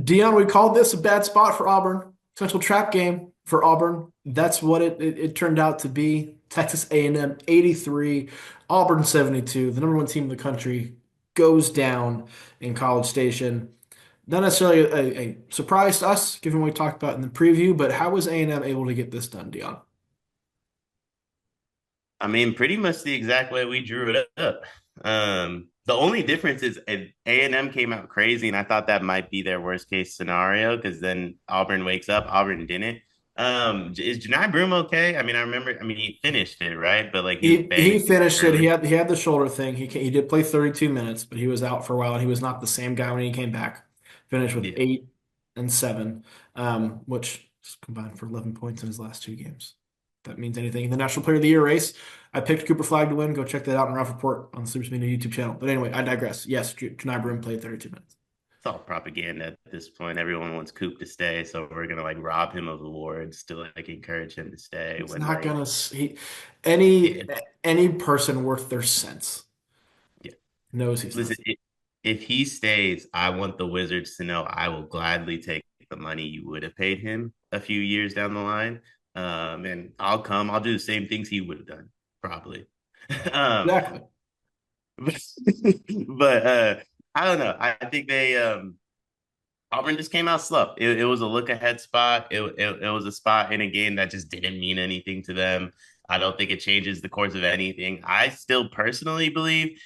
Dion, we called this a bad spot for Auburn. Potential trap game for Auburn. That's what it turned out to be. Texas A&M 83, Auburn 72. The number one team in the country goes down in College Station. Not necessarily a surprise to us, given what we talked about in the preview, but how was A&M able to get this done, Dion? I mean, pretty much the exact way we drew it up. The only difference is A&M came out crazy, and I thought that might be their worst case scenario because then Auburn wakes up. Auburn didn't. Is Janai Broom okay? I mean, I remember. I mean, he finished it right, but like he was He banged finished it. early. He had the shoulder thing. He did play 32 minutes, but he was out for a while, and he was not the same guy when he came back. Finished with Yeah, 8 and 7, which combined for 11 points in his last two games. If that means anything in the National Player of the Year race. I picked Cooper Flag to win. Go check that out in Ralph Report on the Super Media YouTube channel. But anyway, I digress. Yes, Janai Brim played 32 minutes. it's all propaganda at this point. Everyone wants Coop to stay, so we're gonna like rob him of awards to like encourage him to stay. He's When not like, gonna yeah, any person worth their sense yeah. knows he's not. Listen, if he stays, I want the Wizards to know I will gladly take the money you would have paid him a few years down the line. And I'll come. I'll do the same things he would have done, probably. um, Exactly. but I don't know. I think they Auburn just came out slow. It was a look ahead spot. It was a spot in a game that just didn't mean anything to them. I don't think it changes the course of anything. I still personally believe,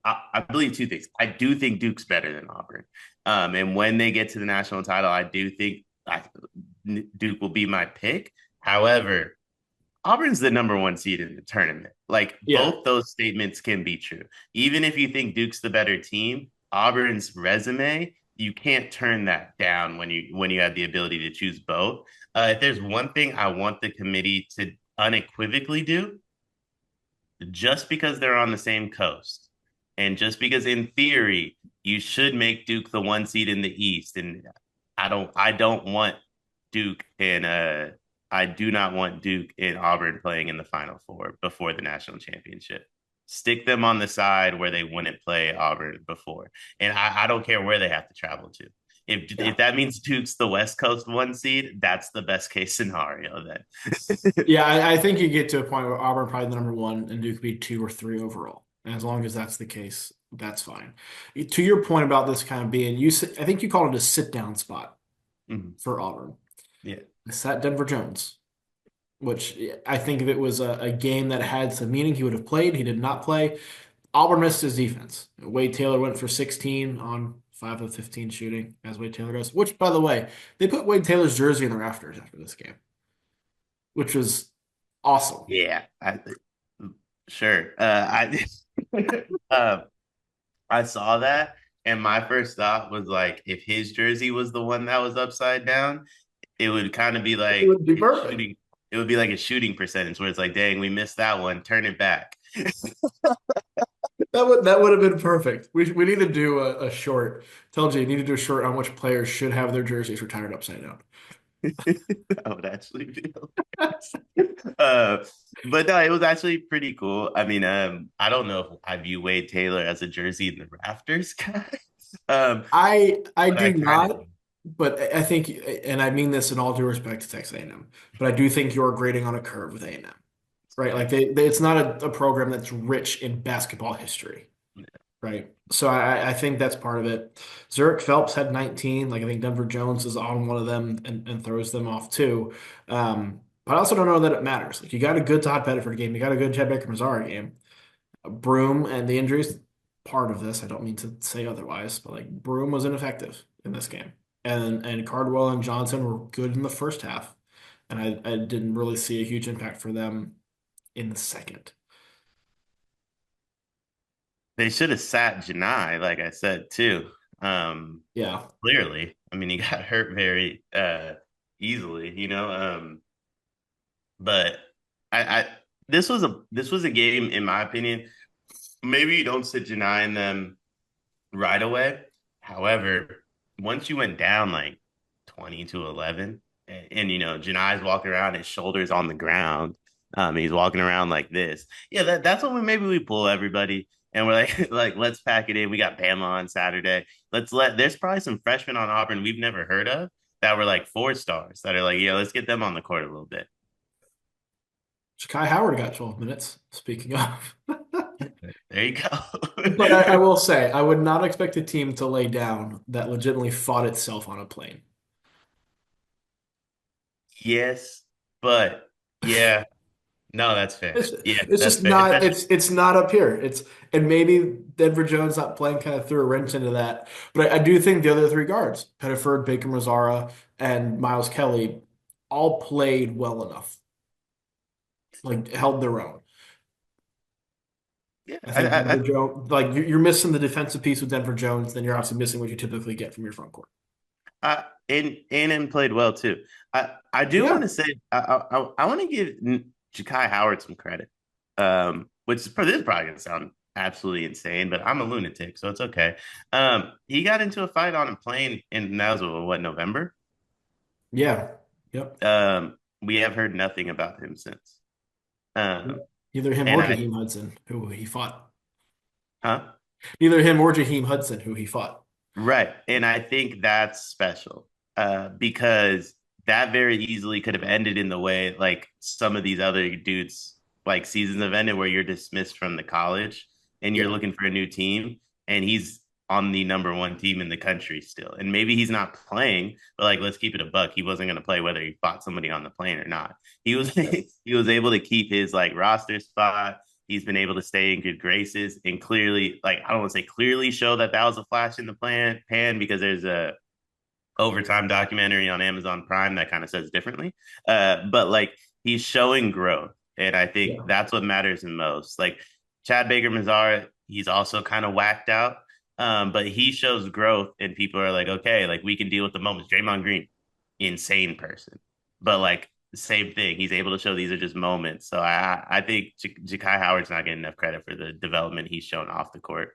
I believe two things. I do think Duke's better than Auburn. And when they get to the national title, I do think Duke will be my pick. However, Auburn's the number one seed in the tournament. Like Yeah. both those statements can be true. Even if you think Duke's the better team, Auburn's resume, you can't turn that down when you have the ability to choose both. If there's one thing I want the committee to unequivocally do, just because they're on the same coast, and just because in theory you should make Duke the one seed in the East, and I don't want Duke and I do not want Duke and Auburn playing in the Final Four before the national championship. Stick them on the side where they wouldn't play Auburn before, and I don't care where they have to travel to. Yeah. If that means Duke's the West Coast one seed, that's the best case scenario. Then, Yeah, I think you get to a point where Auburn probably the number one and Duke be two or three overall. And as long as that's the case, that's fine. To your point about this kind of being, I think you called it a sit down spot mhm. for Auburn. Yeah, I sat Denver Jones, which I think if it was a game that had some meaning, he would have played. He did not play. Auburn missed his defense. Wade Taylor went for 16 on 5 of 15 shooting, as Wade Taylor does, which, by the way, they put Wade Taylor's jersey in the rafters after this game, which was awesome. yeah. Sure. uh, I saw that, and my first thought was like, if his jersey was the one that was upside down, it would kind of be It like would be his perfect. shooting. It would be like a shooting percentage where it's like, dang, we missed that one. Turn it back. That would have been perfect. We need to do a short. Tell Jay, you need to do a short on which players should have their jerseys retired upside down. That would actually be hilarious. But no, it was actually pretty cool. I mean, I don't know if I view Wade Taylor as a jersey in the rafters guy. Um, I but I do kind of not, but I think, and I mean this in all due respect to Texas A&M, but I do think you're grading on a curve with A&M, right? Like it's not a program that's rich in basketball history, right? So I think that's part of it. Zurich Phelps had 19. Like I think Denver Jones is on one of them and throws them off too. But I also don't know that it matters. Like you got a good Todd Pettiford game, you got a good Chad Baker Mazara game. Broom and the injuries, part of this. I don't mean to say otherwise, but like Broom was ineffective in this game, and Cardwell and Johnson were good in the first half, and I didn't really see a huge impact for them in the second. they should have sat Janai, like I said too. Um, Yeah, Clearly, I mean, he got hurt very easily, you know. But I this was a game, in my opinion. Maybe you don't sit Janai in them right away. However, once you went down like 20-11, and you know, Janai's walking around, his shoulders on the ground. He's walking around like this. Yeah, that's when maybe we pull everybody. and we're like, like let's pack it in. We got Bama on Saturday. There's probably some freshmen on Auburn we've never heard of that were like 4 stars that are like, yeah, let's get them on the court a little bit. Kai Howard got 12 minutes, speaking of. There you But I go. will say, I would not expect a team to lay down that legitimately fought itself on a plane. Yes, but yeah, no, that's fair. It's Yeah, it's that's just fair. not Especially, it's not up here. It's and maybe Denver Jones not playing kind of threw a wrench into that. But I do think the other three guards, Pettiford, Baker Mazzara, and Miles Kelly, all played well enough, like held their own. yeah, I think Denver Jones, like you're missing the defensive piece with Denver Jones, then you're obviously missing what you typically get from your front court. and played well too. I do want Yeah, to say I want to give Ja'Kai Howard some credit. Which is this is probably gonna sound absolutely insane, but I'm a lunatic, so it's okay. He got into a fight on a plane, and that was what November. yeah, yep. We have heard nothing about him since. Um, Neither him and or I, Jaheim Hudson, who he fought. huh? Neither him or Jaheim Hudson, who he fought. Right. And I think that's special because that very easily could have ended in the way like some of these other dudes like seasons have ended where you're dismissed from the college and you're Yeah. looking for a new team and he's on the number one team in the country still. And maybe he's not playing, but like let's keep it a buck. He wasn't going to play whether he fought somebody on the plane or not. He was he was able to keep his like roster spot. He's been able to stay in good graces and clearly, like I don't want to say clearly show that that was a flash in the pan because there's a overtime documentary on Amazon Prime that kind of says differently. But like he's showing growth, and I think Yeah. that's what matters the most. Like Chad Baker Mazara, he's also kind of whacked out, but he shows growth, and people are like, okay, like we can deal with the moments. Draymond Green, insane person, but like same thing. He's able to show these are just moments. So I think Ja'Kai Howard's not getting enough credit for the development he's shown off the court.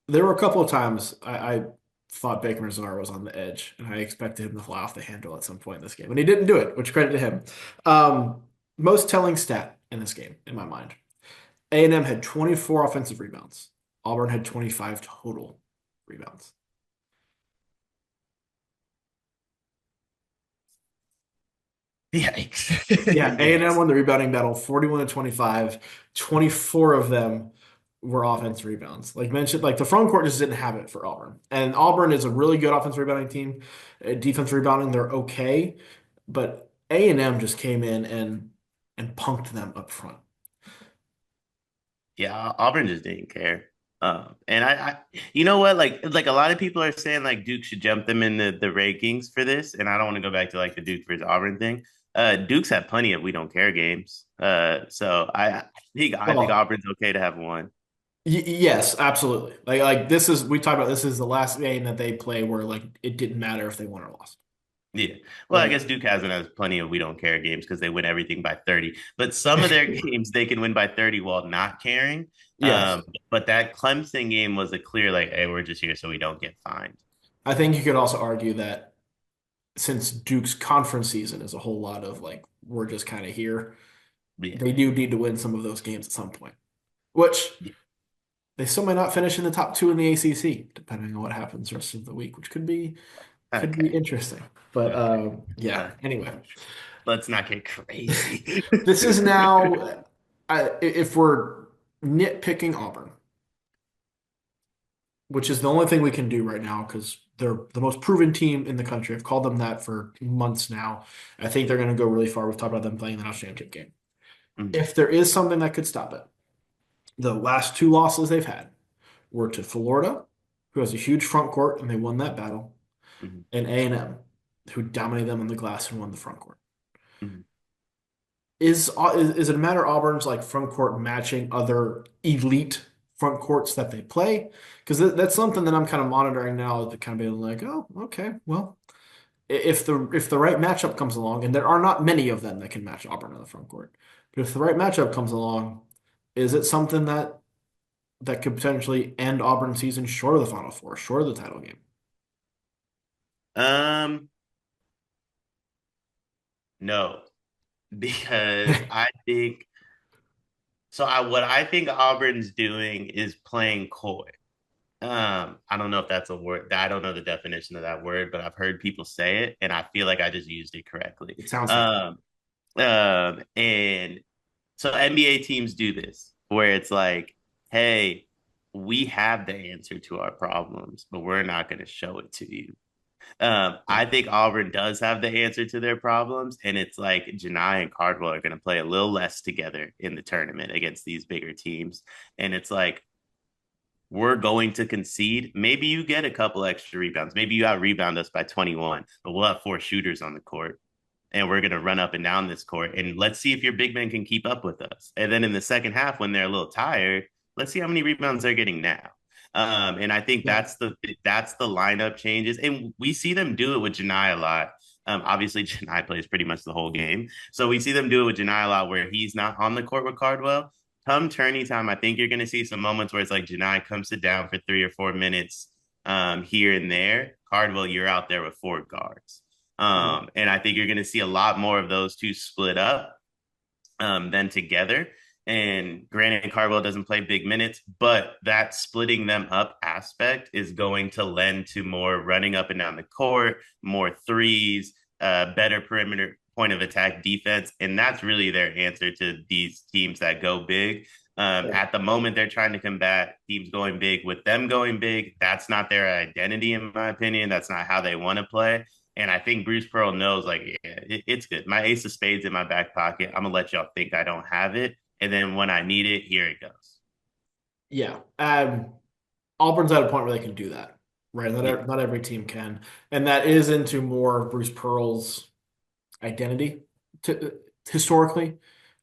There were a couple of times I thought Baker Mazar was on the edge, and I expected him to fly off the handle at some point in this game, and he didn't do it, which credit to him. Most telling stat in this game, in my mind, A&M had 24 offensive rebounds. Auburn had 25 total rebounds. Yikes! Yeah, A&M Yikes! won the rebounding battle 41 to 25. 24 of them were offense rebounds. Like mentioned, like the front court just didn't have it for Auburn. And Auburn is a really good offense rebounding team. Defense rebounding, they're okay. But A&M just came in and punked them up front. Yeah, Auburn just didn't care. And you know what? Like a lot of people are saying, like Duke should jump them in the rankings for this. And I don't want to go back to like the Duke versus Auburn thing. Duke's had plenty of we don't care games. So I think Well, Auburn's okay to have one. yes, absolutely. Like this is we talked about this is the last game that they play where like it didn't matter if they won or lost. Yeah. Well, I Like guess Duke hasn't has plenty of we don't care games because they win everything by 30. But some of their games they can win by 30 while not caring. yes. But that Clemson game was a clear like, hey, we're just here so we don't get fined. I think you could also argue that since Duke's conference season is a whole lot of like we're just kind of here, Yeah. they do need to win some of those games at some point, which Yeah. they still might not finish in the top two in the ACC, depending on what happens the rest of the week, which could be Okay. interesting. But Okay. yeah. Uh, Anyway, let's not get crazy. this is now if we're nitpicking Auburn, which is the only thing we can do right now because they're the most proven team in the country. I've called them that for months now. I think they're going to go really far. We've talked about them playing the national championship game. Mhm, If there is something that could stop it, the last two losses they've had were to Florida, who has a huge front court and they won that battle, mhm, and A&M, who dominated them on the glass and won the front court. mhm. Is it a matter of Auburn's like front court matching other elite front courts that they play? Because that's something that I'm kind of monitoring now to kind of being like, oh, okay, well, if the right matchup comes along, and there are not many of them that can match Auburn on the front court, but if the right matchup comes along, is it something that could potentially end Auburn season short of the Final Four, short of the title game? Um, no, because I think what I think Auburn's doing is playing coy. I don't know if that's a word. I don't know the definition of that word, but I've heard people say it, and I feel like I just used it correctly. It sounds like And so NBA teams do this, where it's like, hey, we have the answer to our problems, but we're not going to show it to you. yeah. I think Auburn does have the answer to their problems, and it's like Janai and Cardwell are going to play a little less together in the tournament against these bigger teams, and it's like we're going to concede. Maybe you get a couple extra rebounds. Maybe you out rebound us by 21, but we'll have four shooters on the court and we're going to run up and down this court. And let's see if your big men can keep up with us. And then in the second half, when they're a little tired, let's see how many rebounds they're getting now. And I think Yeah. that's the lineup changes, and we see them do it with Janai a lot. Obviously, Janai plays pretty much the whole game, so we see them do it with Janai a lot, where he's not on the court with Cardwell. Come tourney time, I think you're going to see some moments where it's like Janai comes sit down for 3 or 4 minutes here and there. Cardwell, you're out there with four guards. And I think you're going to see a lot more of those two split up than together. And granted, Cardwell doesn't play big minutes, but that splitting them up aspect is going to lend to more running up and down the court, more threes, better perimeter point of attack defense. And that's really their answer to these teams that go big. Yeah. At the moment, they're trying to combat teams going big with them going big. That's not their identity, in my opinion. That's not how they want to play. And I think Bruce Pearl knows, like, yeah, it's good. My ace of spades in my back pocket. I'm gonna let y'all think I don't have it, and then when I need it, here it goes. Yeah. Auburn's at a point where they can do that, right? Yeah. Not every team can. And that is into more of Bruce Pearl's identity historically,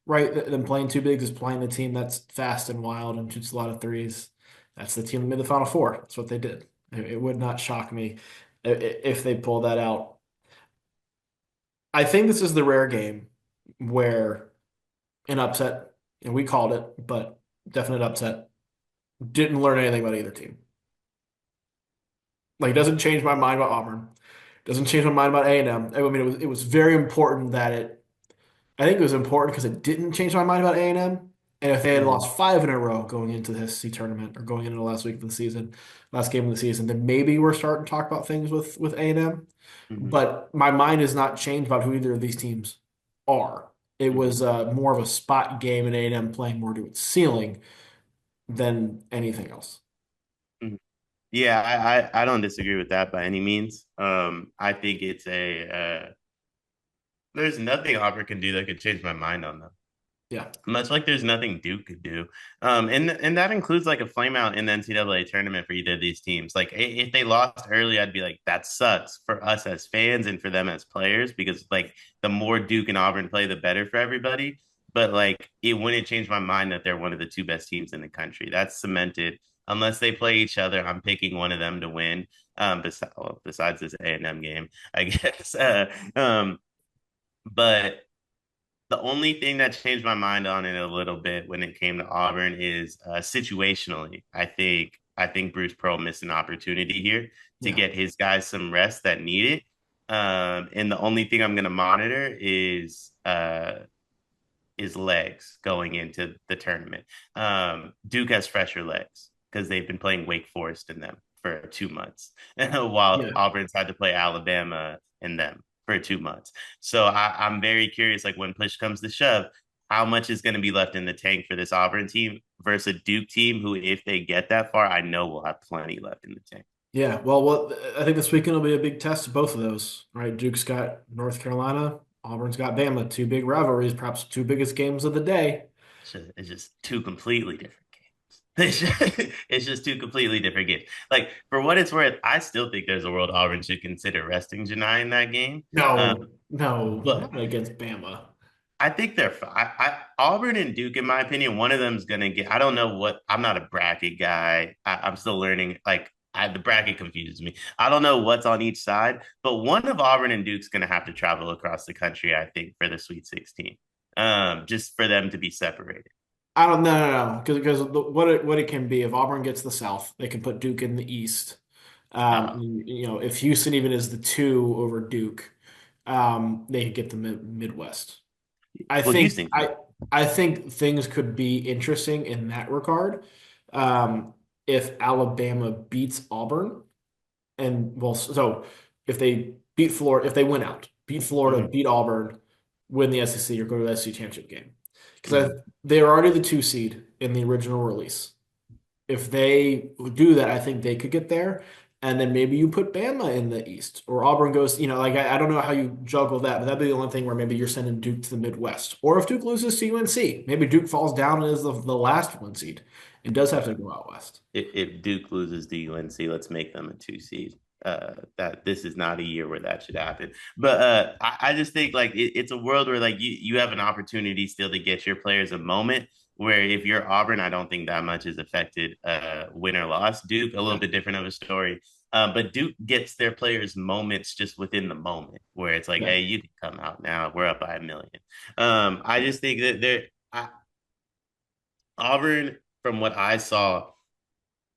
right? Than playing two bigs is playing the team that's fast and wild and shoots a lot of threes. That's the team that made the Final Four. That's what they did. It would not shock me if they pull that out. I think this is the rare game where an upset, and we called it, but definite upset, didn't learn anything about either team. Like, it doesn't change my mind about Auburn. Doesn't change my mind about A&M. I mean, it was very important that it. I think it was important because it didn't change my mind about A&M. And if they had Mm-hmm. lost five in a row going into the SEC tournament or going into the last week of the season, last game of the season, then maybe we're starting to talk about things with A&M. Mm-hmm. But my mind is not changed about who either of these teams are. It Mm-hmm. was more of a spot game and A&M playing more to its ceiling than anything else. Mm-hmm. Yeah, I don't disagree with that by any means. I think it's a there's nothing Auburn can do that could change my mind on them. Yeah. Much like there's nothing Duke could do. And that includes like a flame out in the NCAA tournament for either of these teams. Like if they lost early, I'd be like, that sucks for us as fans and for them as players, because like the more Duke and Auburn play, the better for everybody. But like it wouldn't change my mind that they're one of the two best teams in the country. That's cemented. Unless they play each other, I'm picking one of them to win. Besides this A&M game, I guess. But the only thing that changed my mind on it a little bit when it came to Auburn is situationally. I think Bruce Pearl missed an opportunity here to Yeah. get his guys some rest that need it. And the only thing I'm going to monitor is legs going into the tournament. Duke has fresher legs because they've been playing Wake Forest in them for 2 months, while Yeah. Auburn's had to play Alabama in them for 2 months. So I'm very curious, like when push comes to shove, how much is going to be left in the tank for this Auburn team versus a Duke team who, if they get that far, I know will have plenty left in the tank. Yeah. Well, I think this weekend will be a big test of both of those, right? Duke's got North Carolina, Auburn's got Bama, two big rivalries, perhaps two biggest games of the day. It's just two completely different games. It's just two completely different games. Like for what it's worth, I still think there's a world Auburn should consider resting Janai in that game. No, no, But not against Bama. I think they're Auburn and Duke, in my opinion, one of them's gonna get. I don't know what. I'm not a bracket guy. I'm still learning. Like the bracket confuses me. I don't know what's on each side, but one of Auburn and Duke's gonna have to travel across the country. I think for the Sweet 16, just for them to be separated. I don't know, no, no, because what it can be if Auburn gets the South, they can put Duke in the East. Uh, If Houston even is the two over Duke, they could get the Midwest. I well, think Houston I could. I think things could be interesting in that regard. Um, if Alabama beats Auburn, and well, so if they beat Florida, if they win out, beat Florida, Mhm, beat Auburn, win the SEC, or go to the SEC championship game, because mhm. they're already the 2 seed in the original release. If they do that, I think they could get there. And then maybe you put Bama in the East or Auburn goes, like I don't know how you juggle that, but that'd be the only thing where maybe you're sending Duke to the Midwest. Or if Duke loses to UNC, maybe Duke falls down and is the last 1 seed. It does have to go out west. If Duke loses to UNC, let's make them a 2 seed. That this is not a year where that should happen. But I just think like it's a world where like you have an opportunity still to get your players a moment. Where if you're Auburn, I don't think that much is affected win or loss. Duke, a little Yeah. bit different of a story. But Duke gets their players moments just within the moment where it's like, Yeah. hey, you can come out now. We're up by 1 million. I just think that Auburn, from what I saw,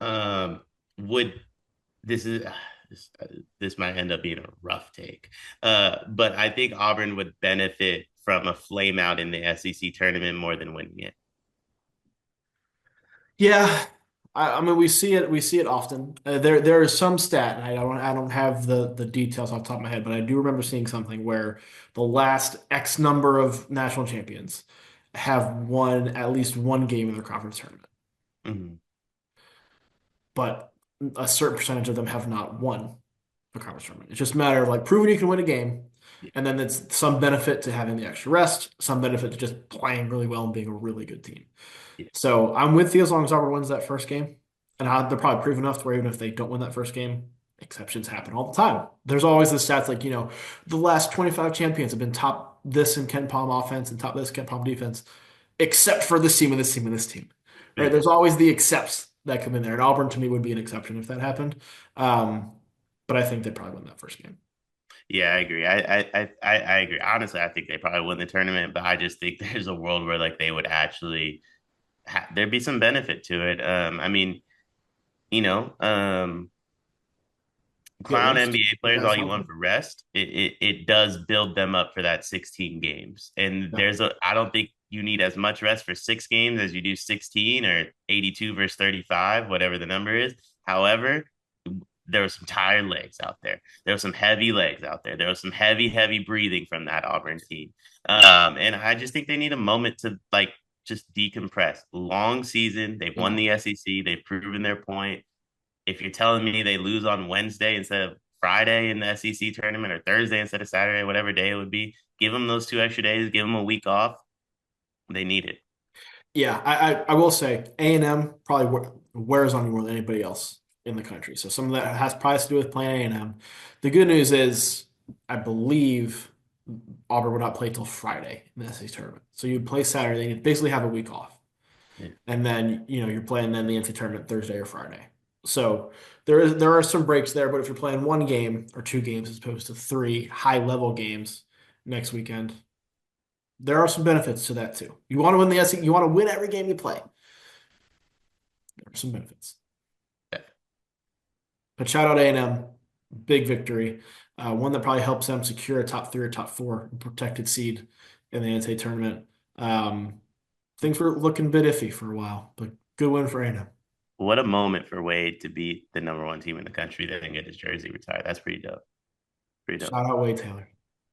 would this is this, this might end up being a rough take, but I think Auburn would benefit from a flame out in the SEC tournament more than winning it. Yeah. I mean, we see it often. There is some stat, and I don't have the details off the top of my head, but I do remember seeing something where the last X number of national champions have won at least one game in their conference tournament, Mm-hmm. but a certain percentage of them have not won a conference tournament. It's just a matter of like proving you can win a game, Yeah, and then it's some benefit to having the extra rest, some benefit to just playing really well and being a really good team. yeah, So I'm with you as long as Auburn wins that first game. And they're probably proof enough to where even if they don't win that first game, exceptions happen all the time. There's always the stats like, the last 25 champions have been top this in Ken Palm offense and top this Ken Palm defense, except for this team and this team and this team. Right? yeah. There's always the excepts that come in there. And Auburn to me would be an exception if that happened. Um, but I think they probably win that first game. Yeah, I agree. I agree. Honestly, I think they probably win the tournament, but I just think there's a world where like they would actually there'd be some benefit to it. I mean, you know, Get clown rest. NBA Get players guys all you want healthy. for rest, it does build them up for that 16 games. And Yeah. I don't think you need as much rest for 6 games as you do 16 or 82 versus 35, whatever the number is. However, there were some tired legs out there. There were some heavy legs out there. There was some heavy, heavy breathing from that Auburn team. And I just think they need a moment to like just decompress. Long season. They've won Yeah. the SEC. They've proven their point. If you're telling me they lose on Wednesday instead of Friday in the SEC tournament or Thursday instead of Saturday, whatever day it would be, give them those 2 extra days, give them a week off. They need it. Yeah, I will say A&M probably wears on you more than anybody else in the country. So some of that has probably to do with playing A&M. The good news is, I believe Auburn would not play till Friday in the SEC tournament. So you play Saturday, you basically have a week off, Yeah. and then you're playing then the NCAA tournament Thursday or Friday. So there are some breaks there, but if you're playing one game or 2 games as opposed to 3 high level games next weekend, there are some benefits to that too. You want to win the SEC, you want to win every game you play. There are some benefits. But shout out A&M, big victory. One that probably helps them secure a top 3 or top 4 protected seed in the NCAA tournament. Things were looking a bit iffy for a while, but good win for A&M. What a moment for Wade to beat the number one team in the country that didn't get his jersey retired. That's pretty dope. Pretty dope. Shout out Wade Taylor.